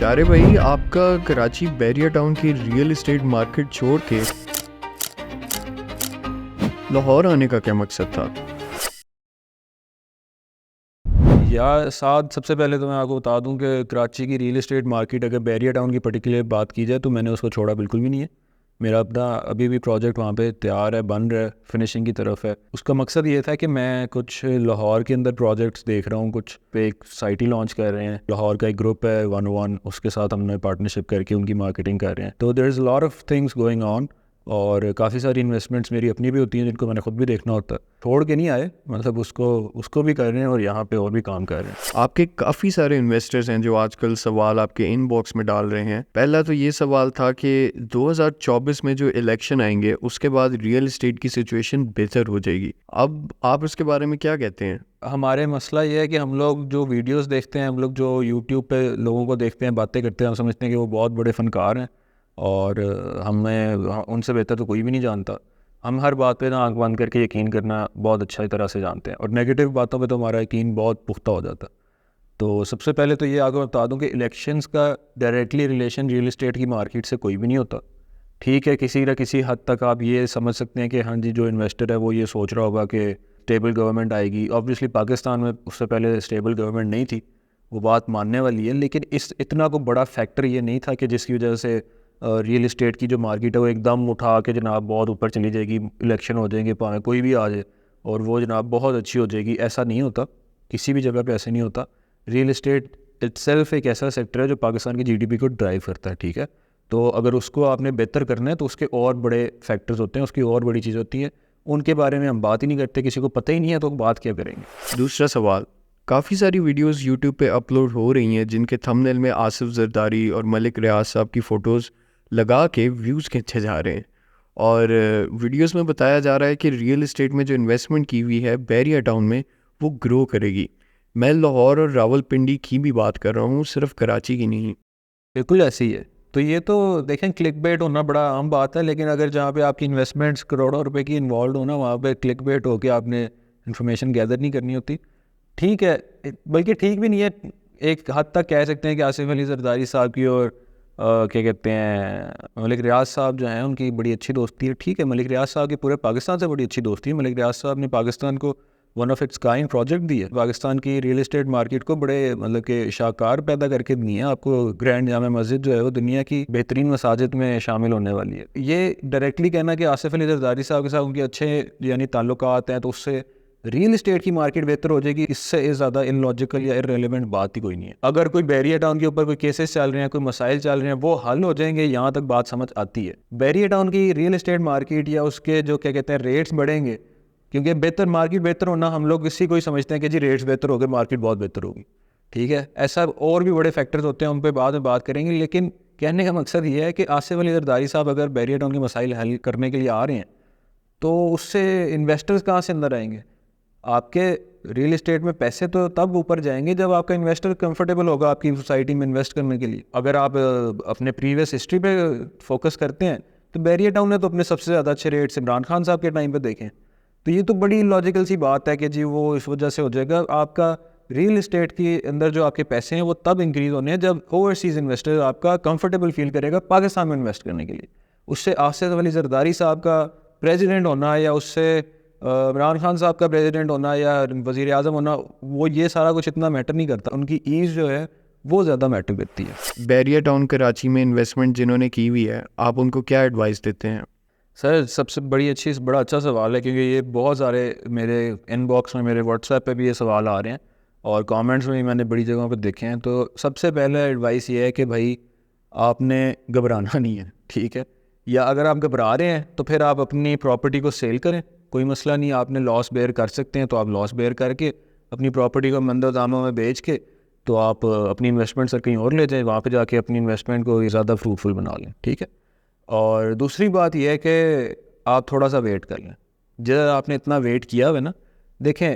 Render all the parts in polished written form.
شارے بھائی، آپ کا کراچی بیریا ٹاؤن کی ریئل اسٹیٹ مارکیٹ چھوڑ کے لاہور آنے کا کیا مقصد تھا؟ سب سے پہلے تو میں آپ کو بتا دوں کہ کراچی کی ریئل اسٹیٹ مارکیٹ اگر بیریا ٹاؤن کی پرٹیکولر بات کی جائے تو میں نے اس کو چھوڑا بالکل بھی نہیں ہے. میرا اپنا ابھی بھی پروجیکٹ وہاں پہ تیار ہے، بن رہا ہے، فنشنگ کی طرف ہے. اس کا مقصد یہ تھا کہ میں کچھ لاہور کے اندر پروجیکٹس دیکھ رہا ہوں، کچھ پہ ایک سائٹ ہی لانچ کر رہے ہیں. لاہور کا ایک گروپ ہے 101، اس کے ساتھ ہم نے پارٹنرشپ کر کے ان کی مارکیٹنگ کر رہے ہیں. تو there is a lot of things going on, اور کافی ساری انویسٹمنٹس میری اپنی بھی ہوتی ہیں جن کو میں نے خود بھی دیکھنا ہوتا ہے. چھوڑ کے نہیں آئے، مطلب اس کو بھی کر رہے ہیں اور یہاں پہ اور بھی کام کر رہے ہیں. آپ کے کافی سارے انویسٹرز ہیں جو آج کل سوال آپ کے ان باکس میں ڈال رہے ہیں. پہلا تو یہ سوال تھا کہ 2024 میں جو الیکشن آئیں گے اس کے بعد ریئل اسٹیٹ کی سچویشن بہتر ہو جائے گی. اب آپ اس کے بارے میں کیا کہتے ہیں؟ ہمارے مسئلہ یہ ہے کہ ہم لوگ جو ویڈیوز دیکھتے ہیں، ہم لوگ جو یوٹیوب پہ لوگوں کو دیکھتے ہیں، باتیں کرتے ہیں، ہم سمجھتے ہیں کہ وہ بہت بڑے فنکار ہیں اور ہمیں ان سے بہتر تو کوئی بھی نہیں جانتا. ہم ہر بات پہ آنکھ بند کر کے یقین کرنا بہت اچھا طرح سے جانتے ہیں، اور نیگیٹو باتوں پہ تو ہمارا یقین بہت پختہ ہو جاتا ہے. تو سب سے پہلے تو یہ آگے بتا دوں کہ الیکشنز کا ڈائریکٹلی ریلیشن ریئل اسٹیٹ کی مارکیٹ سے کوئی بھی نہیں ہوتا. ٹھیک ہے، کسی نہ کسی حد تک آپ یہ سمجھ سکتے ہیں کہ ہاں جی، جو انویسٹر ہے وہ یہ سوچ رہا ہوگا کہ اسٹیبل گورنمنٹ آئے گی. آبویسلی پاکستان میں اس سے پہلے اسٹیبل گورنمنٹ نہیں تھی، وہ بات ماننے والی ہے، لیکن اتنا کو بڑا فیکٹر یہ نہیں تھا کہ جس کی وجہ سے ریئل اسٹیٹ کی جو مارکیٹ ہے وہ ایک دم اٹھا کے جناب بہت اوپر چلی جائے گی. الیکشن ہو جائیں گے، پاویں کوئی بھی آ جائے اور وہ جناب بہت اچھی ہو جائے گی. ایسا نہیں ہوتا، کسی بھی جگہ پہ ایسے نہیں ہوتا. ریئل اسٹیٹ اٹ سیلف ایک ایسا سیکٹر ہے جو پاکستان کی GDP کو ڈرائیو کرتا ہے. ٹھیک ہے، تو اگر اس کو آپ نے بہتر کرنا ہے تو اس کے اور بڑے فیکٹرز ہوتے ہیں، اس کی اور بڑی چیزیں ہوتی ہیں، ان کے بارے میں ہم بات ہی نہیں کرتے. کسی کو پتہ ہی نہیں ہے تو بات کیا کریں گے. دوسرا سوال، کافی ساری ویڈیوز یوٹیوب پہ اپلوڈ ہو رہی ہیں جن کے تھمبنیل میں آصف زرداری اور ملک ریاض صاحب کی فوٹوز لگا کے ویوز کھینچے جا رہے ہیں، اور ویڈیوز میں بتایا جا رہا ہے کہ ریئل اسٹیٹ میں جو انویسٹمنٹ کی ہوئی ہے بیریا ٹاؤن میں وہ گرو کرے گی. میں لاہور اور راول پنڈی کی بھی بات کر رہا ہوں، صرف کراچی کی نہیں. بالکل ایسی ہے. تو یہ تو دیکھیں، کلک بیٹ ہونا بڑا عام بات ہے، لیکن اگر جہاں پہ آپ کی انویسٹمنٹس کروڑوں روپے کی انوالوڈ ہونا، وہاں پہ کلک بیٹ ہو کے آپ نے انفارمیشن گیدر نہیں کرنی ہوتی. ٹھیک ہے، بلکہ ٹھیک بھی نہیں ہے. ایک حد تک کہہ سکتے ہیں کہ آصف علی زرداری صاحب کی اور کیا کہتے ہیں ملک ریاض صاحب جو ہیں ان کی بڑی اچھی دوستی ہے. ٹھیک ہے، ملک ریاض صاحب کی پورے پاکستان سے بڑی اچھی دوستی ہے. ملک ریاض صاحب نے پاکستان کو one of its kind project دی ہے. پاکستان کی ریئل اسٹیٹ مارکیٹ کو بڑے مطلب کہ شاہکار پیدا کر کے دی ہیں. آپ کو گرینڈ جامع مسجد جو ہے وہ دنیا کی بہترین مساجد میں شامل ہونے والی ہے. یہ ڈائریکٹلی کہنا کہ آصف علی زرداری صاحب کے ساتھ ان کے اچھے یعنی تعلقات ہیں تو اس سے ریئل اسٹیٹ کی مارکیٹ بہتر ہو جائے گی، اس سے زیادہ ان لاجیکل یا ارریلیونٹ بات ہی کوئی نہیں ہے. اگر کوئی بیریا ٹاؤن کے اوپر کوئی کیسز چل رہے ہیں، کوئی مسائل چل رہے ہیں، وہ حل ہو جائیں گے، یہاں تک بات سمجھ آتی ہے. بیریا ٹاؤن کی ریئل اسٹیٹ مارکیٹ یا اس کے جو کیا کہتے ہیں ریٹس بڑھیں گے، کیونکہ بہتر مارکیٹ بہتر ہونا ہم لوگ اسی کو ہی سمجھتے ہیں کہ جی ریٹس بہتر ہو گئے، مارکیٹ بہت بہتر ہوگی. ٹھیک ہے، ایسا اور بھی بڑے فیکٹرز ہوتے ہیں، ان پہ بعد میں بات کریں گے. لیکن کہنے کا مقصد یہ ہے کہ آصف علی زرداری صاحب اگر بیریا ٹاؤن کے مسائل حل کرنے کے لیے آ رہے ہیں تو اس سے انویسٹرز کہاں سے اندر آئیں گے؟ آپ کے ریئل اسٹیٹ میں پیسے تو تب اوپر جائیں گے جب آپ کا انویسٹر کمفرٹیبل ہوگا آپ کی سوسائٹی میں انویسٹ کرنے کے لیے. اگر آپ اپنے پریویس ہسٹری پہ فوکس کرتے ہیں تو بیریا ٹاؤن نے تو اپنے سب سے زیادہ اچھے ریٹس عمران خان صاحب کے ٹائم پہ دیکھیں. تو یہ تو بڑی لاجیکل سی بات ہے کہ جی وہ اس وجہ سے ہو جائے گا. آپ کا ریئل اسٹیٹ کے اندر جو آپ کے پیسے ہیں وہ تب انکریز ہونے ہیں جب اوورسیز انویسٹر آپ کا کمفرٹیبل فیل کرے گا پاکستان میں انویسٹ کرنے کے لیے. اس سے آصف علی زرداری صاحب کا پریزیڈنٹ ہونا یا اس سے عمران خان صاحب کا پریزیڈنٹ ہونا یا وزیر اعظم ہونا، وہ یہ سارا کچھ اتنا میٹر نہیں کرتا. ان کی ایز جو ہے وہ زیادہ میٹر کرتی ہے. بیریا ٹاؤن کراچی میں انویسٹمنٹ جنہوں نے کی ہوئی ہے، آپ ان کو کیا ایڈوائس دیتے ہیں؟ سر سب سے بڑا اچھا سوال ہے، کیونکہ یہ بہت سارے میرے ان باکس میں، میرے واٹس ایپ پہ بھی یہ سوال آ رہے ہیں اور کامنٹس میں بھی میں نے بڑی جگہوں پہ دیکھے ہیں. تو سب سے پہلے ایڈوائس یہ ہے کہ بھائی آپ نے گھبرانا نہیں ہے. ٹھیک ہے، یا اگر آپ گھبرا رہے ہیں تو پھر آپ اپنی پراپرٹی کو سیل کریں، کوئی مسئلہ نہیں. آپ نے لاس بیئر کر سکتے ہیں تو آپ لاس بیئر کر کے اپنی پراپرٹی کو مند و داموں میں بیچ کے تو آپ اپنی انویسٹمنٹ سے کہیں اور لے جائیں، وہاں پہ جا کے اپنی انویسٹمنٹ کو زیادہ فروٹفل بنا لیں. ٹھیک ہے، اور دوسری بات یہ ہے کہ آپ تھوڑا سا ویٹ کر لیں. جب آپ نے اتنا ویٹ کیا ہوا نا، دیکھیں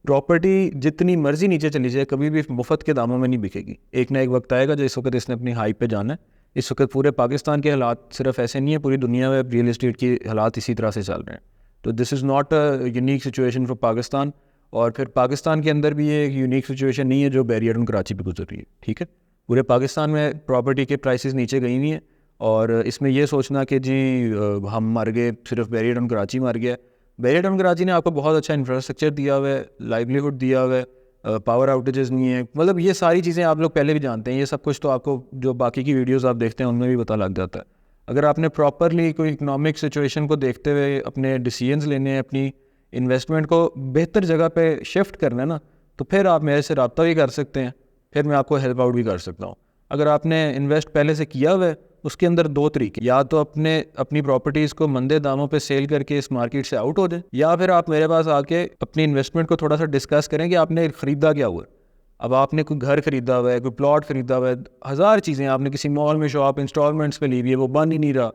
پراپرٹی جتنی مرضی نیچے چلی جائے کبھی بھی مفت کے داموں میں نہیں بکے گی. ایک نہ ایک وقت آئے گا جو اس وقت اس نے اپنی ہائی پہ جانا ہے. اس وقت پورے پاکستان کے حالات صرف ایسے نہیں ہیں، پوری دنیا میں ریئل اسٹیٹ کی حالات اسی طرح سے چل رہے ہیں. تو this is not a unique situation for Pakistan, اور پھر پاکستان کے اندر بھی یہ ایک یونیک سچویشن نہیں ہے جو بیریا ٹاؤن کراچی پہ گزر رہی ہے. ٹھیک ہے، پورے پاکستان میں پراپرٹی کے پرائسز نیچے گئی ہوئی ہیں, اور اس میں یہ سوچنا کہ جی ہم مر گئے, صرف بیریئر ٹاؤن کراچی مر گیا. بیریئر ٹاؤن کراچی نے آپ کو بہت اچھا انفراسٹرکچر دیا ہوا ہے, لائیولیہڈ دیا ہوا ہے, پاور آؤٹیجز نہیں ہے, مطلب یہ ساری چیزیں آپ لوگ پہلے بھی جانتے ہیں. یہ سب کچھ تو آپ کو جو باقی کی ویڈیوز آپ دیکھتے ہیں ان میں بھی پتہ لگ جاتا ہے. اگر آپ نے پراپرلی کوئی اکنامک سچویشن کو دیکھتے ہوئے اپنے ڈیسیژنز لینے ہیں, اپنی انویسٹمنٹ کو بہتر جگہ پہ شفٹ کرنا ہے نا, تو پھر آپ میرے سے رابطہ بھی کر سکتے ہیں, پھر میں آپ کو ہیلپ آؤٹ بھی کر سکتا ہوں. اگر آپ نے انویسٹ پہلے سے کیا ہوا ہے, اس کے اندر دو طریقے, یا تو اپنی پراپرٹیز کو مندے داموں پہ سیل کر کے اس مارکیٹ سے آؤٹ ہو جائیں, یا پھر آپ میرے پاس آ کے اپنی انویسٹمنٹ کو تھوڑا سا ڈسکس کریں کہ آپ نے خریدا کیا ہوا ہے. اب آپ نے کوئی گھر خریدا ہوا ہے, کوئی پلاٹ خریدا ہوا ہے, ہزار چیزیں, آپ نے کسی مال میں شاپ انسٹالمنٹس پہ لی ہوئی ہے, وہ بن ہی نہیں رہا,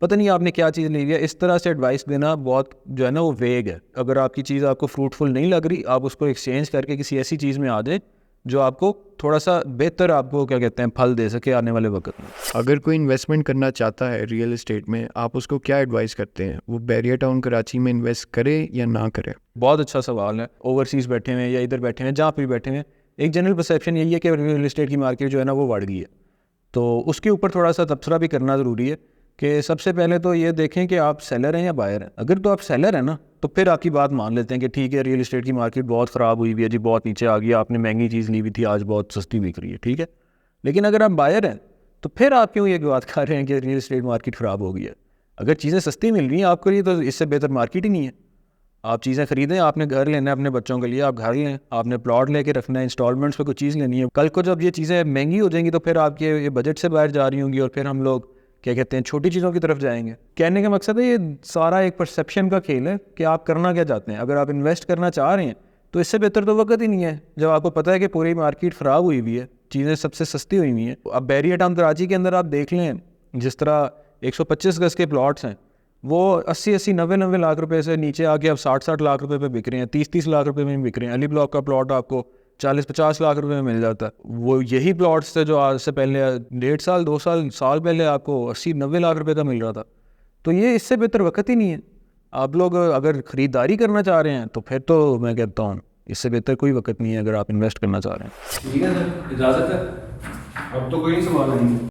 پتہ نہیں آپ نے کیا چیز لی ہوئی ہے. اس طرح سے ایڈوائس دینا بہت جو ہے نا وہ ویگ ہے. اگر آپ کی چیز آپ کو فروٹفل نہیں لگ رہی, آپ اس کو ایکسچینج کر کے کسی ایسی چیز میں آ جائیں جو آپ کو تھوڑا سا بہتر, آپ کو کیا کہتے ہیں, پھل دے سکے آنے والے وقت میں. اگر کوئی انویسٹمنٹ کرنا چاہتا ہے ریئل اسٹیٹ میں, آپ اس کو کیا ایڈوائز کرتے ہیں؟ وہ بیریئر ٹاؤن کراچی میں انویسٹ کرے یا نہ کرے؟ بہت اچھا سوال ہے. اوورسیز بیٹھے ہوئے یا ادھر بیٹھے ہوئے, جہاں پہ بھی بیٹھے ہوئے, ایک جنرل پرسیپشن یہی ہے کہ ریئل اسٹیٹ کی مارکیٹ جو ہے نا وہ بڑھ گئی ہے. تو اس کے اوپر تھوڑا سا تبصرہ بھی کرنا ضروری ہے کہ سب سے پہلے تو یہ دیکھیں کہ آپ سیلر ہیں یا بائر ہیں. اگر تو آپ سیلر ہیں نا, تو پھر آپ کی بات مان لیتے ہیں کہ ٹھیک ہے ریئل اسٹیٹ کی مارکیٹ بہت خراب ہوئی ہوئی ہے جی, بہت نیچے آ گئی, آپ نے مہنگی چیز لی ہوئی تھی, آج بہت سستی بک رہی ہے, ٹھیک ہے. لیکن اگر آپ بائر ہیں تو پھر آپ کیوں یہ بات کر رہے ہیں کہ ریئل اسٹیٹ مارکیٹ خراب ہو گئی ہے؟ اگر چیزیں سستی مل رہی ہیں آپ کو لیے, تو اس سے بہتر مارکیٹ ہی نہیں ہے. آپ چیزیں خریدیں, آپ نے گھر لینا ہے اپنے بچوں کے لیے, آپ گھر لیں, آپ نے پلاٹ لے کے رکھنا ہے, انسٹالمنٹس پہ کوئی چیز لینی ہے. کل کو جب یہ چیزیں مہنگی ہو جائیں گی تو پھر آپ کے یہ بجٹ سے باہر جا رہی ہوں گی, اور پھر ہم لوگ کیا کہتے ہیں چھوٹی چیزوں کی طرف جائیں گے. کہنے کا مقصد ہے یہ سارا ایک پرسیپشن کا کھیل ہے کہ آپ کرنا کیا چاہتے ہیں. اگر آپ انویسٹ کرنا چاہ رہے ہیں تو اس سے بہتر تو وقت ہی نہیں ہے جب آپ کو پتہ ہے کہ پوری مارکیٹ خراب ہوئی ہوئی ہے, چیزیں سب سے سستی ہوئی ہوئی ہیں. اب بیریئر ٹاؤن کراچی کے اندر آپ دیکھ لیں, جس طرح 125 گز کے پلاٹس ہیں وہ 80-90 لاکھ روپے سے نیچے آ کے اب 60 لاکھ روپے پہ بک رہے ہیں, 30 لاکھ روپے میں بک رہے ہیں. علی بلاک کا پلاٹ آپ کو 40-50 لاکھ روپے میں مل جاتا ہے. وہ یہی پلاٹس تھے جو آج سے پہلے 1.5 سال 2 سال پہلے آپ کو 80-90 لاکھ روپے کا مل رہا تھا. تو یہ اس سے بہتر وقت ہی نہیں ہے. آپ لوگ اگر خریداری کرنا چاہ رہے ہیں تو پھر تو میں کہتا ہوں اس سے بہتر کوئی وقت نہیں ہے اگر آپ انویسٹ کرنا چاہ رہے ہیں. ٹھیک ہے سر, اجازت ہے, اب تو کوئی سوال نہیں.